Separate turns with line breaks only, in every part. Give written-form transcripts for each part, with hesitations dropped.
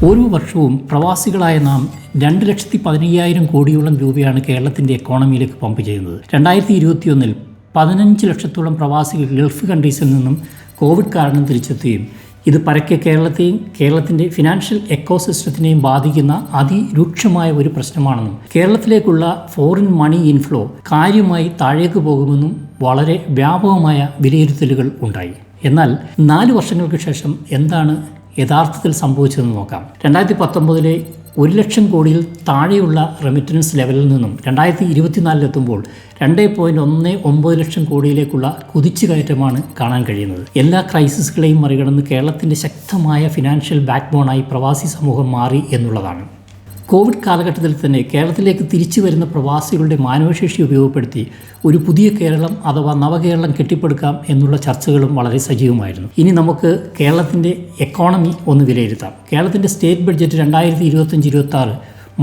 ഓരോ വർഷവും പ്രവാസികളായ നാം 2,15,000 കോടിയോളം രൂപയാണ് കേരളത്തിൻ്റെ എക്കോണമിയിലേക്ക് പമ്പ് ചെയ്യുന്നത്. 2021 15 ലക്ഷത്തോളം പ്രവാസികൾ ഗൾഫ് കൺട്രീസിൽ നിന്നും കോവിഡ് കാരണം തിരിച്ചെത്തുകയും ഇത് പരക്കെ കേരളത്തിൻ്റെ ഫിനാൻഷ്യൽ എക്കോസിസ്റ്റത്തിനെയും ബാധിക്കുന്ന അതിരൂക്ഷമായ ഒരു പ്രശ്നമാണെന്നും കേരളത്തിലേക്കുള്ള ഫോറിൻ മണി ഇൻഫ്ലോ കാര്യമായി താഴേക്ക് പോകുമെന്നും വളരെ വ്യാപകമായ വിലയിരുത്തലുകൾ ഉണ്ടായി. എന്നാൽ 4 വർഷങ്ങൾക്ക് ശേഷം എന്താണ് യഥാർത്ഥത്തിൽ സംഭവിച്ചതെന്ന് നോക്കാം. 2019 1 ലക്ഷം കോടിയിൽ താഴെയുള്ള റെമിറ്റൻസ് ലെവലിൽ നിന്നും 2024 എത്തുമ്പോൾ 2.19 ലക്ഷം കോടിയിലേക്കുള്ള കുതിച്ചുകയറ്റമാണ് കാണാൻ കഴിയുന്നത്. എല്ലാ ക്രൈസിസുകളെയും മറികടന്ന് കേരളത്തിൻ്റെ ശക്തമായ ഫിനാൻഷ്യൽ ബാക്ക് ബോണായി പ്രവാസി സമൂഹം മാറി എന്നുള്ളതാണ്. കോവിഡ് കാലഘട്ടത്തിൽ തന്നെ കേരളത്തിലേക്ക് തിരിച്ചു വരുന്ന പ്രവാസികളുടെ മാനവശേഷി ഉപയോഗപ്പെടുത്തി ഒരു പുതിയ കേരളം അഥവാ നവകേരളം കെട്ടിപ്പടുക്കാം എന്നുള്ള ചർച്ചകളും വളരെ സജീവമായിരുന്നു. ഇനി നമുക്ക് കേരളത്തിൻ്റെ എക്കോണമി ഒന്ന് വിലയിരുത്താം. കേരളത്തിൻ്റെ സ്റ്റേറ്റ് ബഡ്ജറ്റ് 2025-26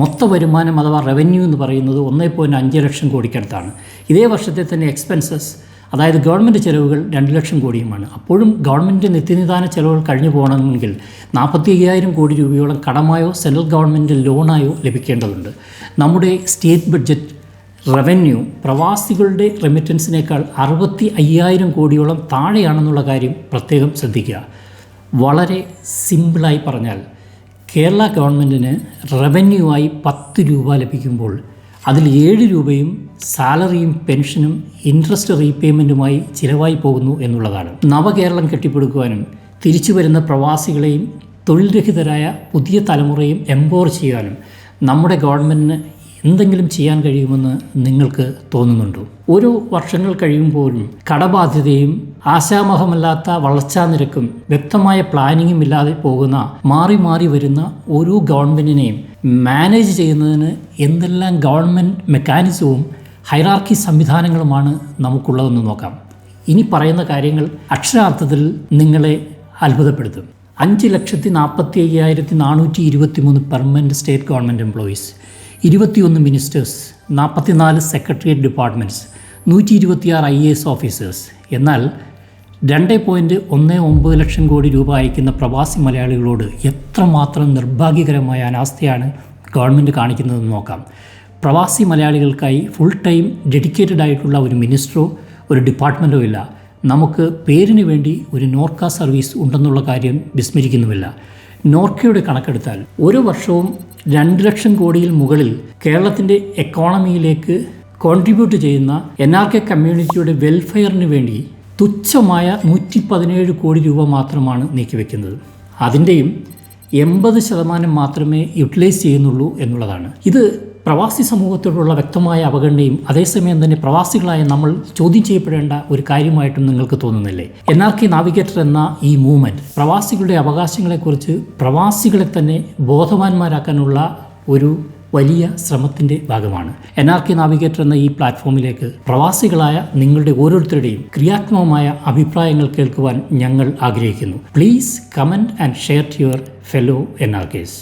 മൊത്ത വരുമാനം അഥവാ റവന്യൂ എന്ന് പറയുന്നത് 1.5 ലക്ഷം കോടിക്കടുത്താണ്. ഇതേ വർഷത്തെ തന്നെ എക്സ്പെൻസസ് അതായത് ഗവൺമെൻറ് ചെലവുകൾ 2 ലക്ഷം കോടിയുമാണ്. അപ്പോഴും ഗവൺമെൻറ് നിത്യനിദാന ചെലവുകൾ കഴിഞ്ഞു പോകണമെങ്കിൽ 45,000 കോടി രൂപയോളം കടമായോ സെൻട്രൽ ഗവൺമെൻറ് ലോണായോ ലഭിക്കേണ്ടതുണ്ട്. നമ്മുടെ സ്റ്റേറ്റ് ബഡ്ജറ്റ് റവന്യൂ പ്രവാസികളുടെ റെമിറ്റൻസിനേക്കാൾ 65,000 കോടിയോളം താഴെയാണെന്നുള്ള കാര്യം പ്രത്യേകം ശ്രദ്ധിക്കുക. വളരെ സിമ്പിളായി പറഞ്ഞാൽ കേരള ഗവൺമെൻറ്റിന് റവന്യൂ ആയി 10 രൂപ ലഭിക്കുമ്പോൾ അതിൽ 7 രൂപയും സാലറിയും പെൻഷനും ഇൻട്രസ്റ്റ് റീപേയ്മെൻറ്റുമായി ചിലവായി പോകുന്നു എന്നുള്ളതാണ്. നവകേരളം കെട്ടിപ്പടുക്കുവാനും തിരിച്ചു വരുന്ന പ്രവാസികളെയും തൊഴിൽ രഹിതരായ പുതിയ തലമുറയും എംപവർ ചെയ്യാനും നമ്മുടെ ഗവൺമെൻറ്റിന് എന്തെങ്കിലും ചെയ്യാൻ കഴിയുമെന്ന് നിങ്ങൾക്ക് തോന്നുന്നുണ്ടോ? ഓരോ വർഷങ്ങൾ കഴിയുമ്പോഴും കടബാധ്യതയും ആശാവഹമല്ലാത്ത വളർച്ചാ നിരക്കും വ്യക്തമായ പ്ലാനിങ്ങും ഇല്ലാതെ പോകുന്ന മാറി മാറി വരുന്ന ഓരോ ഗവൺമെൻറ്റിനെയും മാനേജ് ചെയ്യുന്നതിന് എന്തെല്ലാം ഗവൺമെൻറ് മെക്കാനിസവും ഹൈറാർക്കി സംവിധാനങ്ങളുമാണ് നമുക്കുള്ളതെന്ന് നോക്കാം. ഇനി പറയുന്ന കാര്യങ്ങൾ അക്ഷരാർത്ഥത്തിൽ നിങ്ങളെ അത്ഭുതപ്പെടുത്തും. 5,45,423 permanent state government employees, 21 ministers, 44 secretariat departments, 126 IAS officers. എന്നാൽ 2.19 ലക്ഷം കോടി രൂപ അയക്കുന്ന പ്രവാസി മലയാളികളോട് എത്രമാത്രം നിർഭാഗ്യകരമായ അനാസ്ഥയാണ് ഗവൺമെൻറ് കാണിക്കുന്നതെന്ന് നോക്കാം. പ്രവാസി മലയാളികൾക്കായി ഫുൾ ടൈം ഡെഡിക്കേറ്റഡ് ആയിട്ടുള്ള ഒരു മിനിസ്റ്ററോ ഒരു ഡിപ്പാർട്ട്മെൻറ്റോ ഇല്ല. നമുക്ക് പേരിന് വേണ്ടി ഒരു നോർക്ക സർവീസ് ഉണ്ടെന്നുള്ള കാര്യം വിസ്മരിക്കുന്നുമില്ല. നോർക്കയുടെ കണക്കെടുത്താൽ ഓരോ വർഷവും 2 ലക്ഷം കോടിയിൽ മുകളിൽ കേരളത്തിൻ്റെ എക്കോണമിയിലേക്ക് കോൺട്രിബ്യൂട്ട് ചെയ്യുന്ന NRK കമ്മ്യൂണിറ്റിയുടെ വെൽഫെയറിന് വേണ്ടി തുച്ഛമായ 117 കോടി രൂപ മാത്രമാണ് നീക്കിവെക്കുന്നത്. അതിൻ്റെയും 80% മാത്രമേ യൂട്ടിലൈസ് ചെയ്യുന്നുള്ളൂ എന്നുള്ളതാണ്. ഇത് പ്രവാസി സമൂഹത്തോടുള്ള വ്യക്തമായ അവഗണനയും അതേസമയം തന്നെ പ്രവാസികളായ നമ്മൾ ചോദ്യം ചെയ്യപ്പെടേണ്ട ഒരു കാര്യമായിട്ടും നിങ്ങൾക്ക് തോന്നുന്നില്ലേ? NRK നാവിഗേറ്റർ എന്ന ഈ മൂവ്മെൻറ്റ് പ്രവാസികളുടെ അവകാശങ്ങളെക്കുറിച്ച് പ്രവാസികളെ തന്നെ ബോധവാന്മാരാക്കാനുള്ള ഒരു വലിയ ശ്രമത്തിൻ്റെ ഭാഗമാണ്. NRK നാവിഗേറ്റർ എന്ന ഈ പ്ലാറ്റ്ഫോമിലേക്ക് പ്രവാസികളായ നിങ്ങളുടെ ഓരോരുത്തരുടെയും ക്രിയാത്മകമായ അഭിപ്രായങ്ങൾ കേൾക്കുവാൻ ഞങ്ങൾ ആഗ്രഹിക്കുന്നു. Please comment and share to your fellow NRKs.